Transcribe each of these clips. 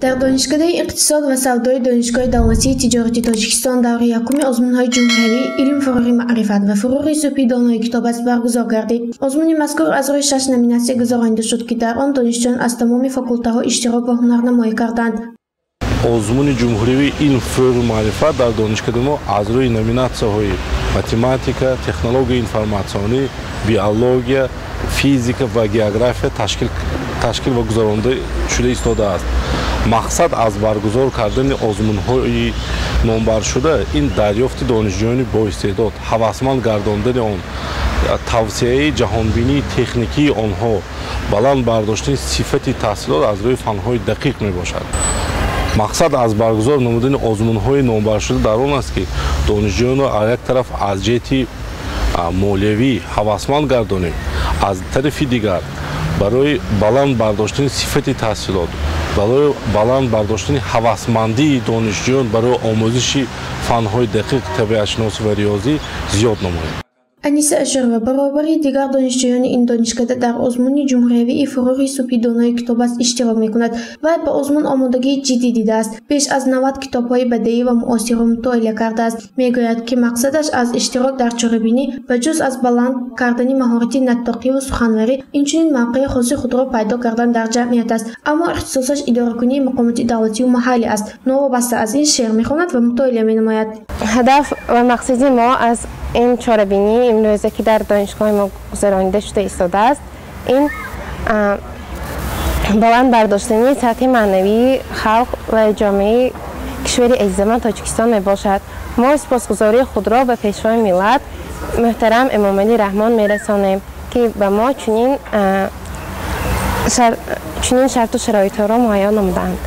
در دانشکده اقتصاد و سودای دانشگاه دولتی تجارتی تاجیکستان دوره یکم آزمون‌های جمهوری علم فروغ معرفت و فروغ سوپی دانایی کتاب است برگزار گردید. آزمون مذکور از روی 6 نامیناسیون گزارنده شد که در آن دانشجویان از تمام فاکولته‌ها اشتراک و هنرنمایی کردند. آزمون جمهوری علم فروغ معرفت در دانشکده ما از روی نامیناسیون‌های متماتیکا، تکنولوژی انفرماسیونی، بیولوژی، فیزیک و گئوگرافی تشکیل و گزارنده شده ایستاده است. مقصد از برگزار کردن آزمون‌های نامبر شده این دریافت دانشجویان با استعداد، هوسمند گرداندن آن، توسعه جهانبینی تکنیکی آنها، بلند برداشتن صفت تحصیلات از روی فن‌های دقیق میباشد. مقصد از برگزار نمودن آزمون‌های نامبر شده در آن است که دانشجویان را از یک طرف از جهت مالیوی هوسمند گردانیم، از طرف دیگر برای بلند برداشتن صفت تحصیلات، برای بلند برداشتن هوسمندی دانشجویان برای آموزش فن‌های دقیق طبیعت شناسی و ریاضی زیاد نماییم. انیسه اشرف برابری دیگر دانشجویان این دانشکده در آزمون جمهوری فروغ سوپی دانایی کتاب است اشتراک می‌کند و به آزمون آمادگی جدی دیده است. بیش از 90 کتاب‌های بدیهی و معاصر مطالعه کرده است. می‌گوید که مقصدش از اشتراک در چاره‌بینی و جز از بلند کردن مهارت نطقی و سخنوری اینچنین موقع خاص خود را پیدا کردن در جمعیت است، اما اختصاصش اداره‌کنی مقامات دولتی و محلی است. نوابسته از این شعر می‌خواند و مطالعه می‌نماید. هدف و مقصد ما از این چاره‌بینی امروزه که در دانشگاه ما گذرانیده شده ایستاده است، این بلند برداشتنی سطح معنوی خلق و جامعه کشور عزیزمان تاجیکستان می باشد. ما سپاسگزاری خود را به پیشوای ملت محترم امام علی رحمان می رسانیم که به ما چنین شرط و شرایط را مهیا نمودند.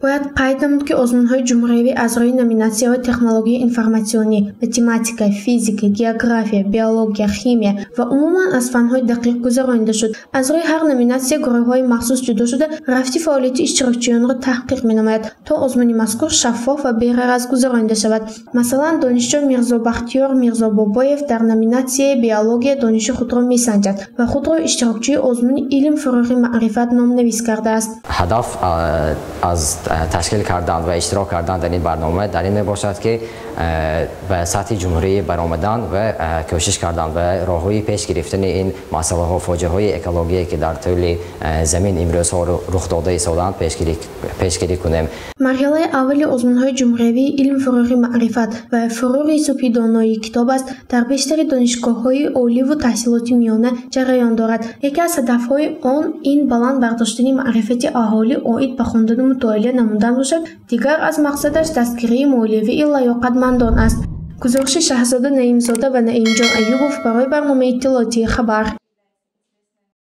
باید قید نمود که آزمون‌های جمهوری از روی نامیناسی‌های تکنولوژی انفرماسیونی، متماتیکا، فیزیک، گئوگرافی، بیولوژی، شیمی و عموماً از فن‌های دقیق گزارنده شد. از روی هر نامیناسیون گروه‌های مخصوص جدا شده رفتی فعالیت اشتراکچیان را تحقیق می‌نماید تا آزمون مذکور شفاف و بی‌غرض گزارنده شود. مثلا دانشجو میرزا بختیار میرزا بابایف در نامیناسیون بیولوژی دانش خود را می‌سنجد و خود را اشتراکچی آزمون علم فروغ معرفت نام‌نویس کرده است. هدف از تشکیل کردن و اشتراک کردن در این برنامه در این باشد که به سطح جمهوری برآمدن و کوشش کردن و راههای پیش گرفتن این مسئله ها، فاجعه های اکولوژی که در طول زمین امروز ها رخ داده ایستادند پیشگیری کنیم. مرحله اول آزمون‌های جمهوری علم فروغ معرفت و فروغ سوپی دانایی کتاب است در بیشتر دانشگاه‌های عالی و تحصیلات میانه جریان دارد. یکی از هدف‌های آن این بلند برداشتن معرفت اهالی عاید به خواندن و مطالعه نمودن باشد. دیگر از مقصدش دستگیری مالیوی لیاقتمندان است. گزارش شهزاده نعیمزاده و نعیم جان ایوبوف برای برنامه اطلاعاتی خبر.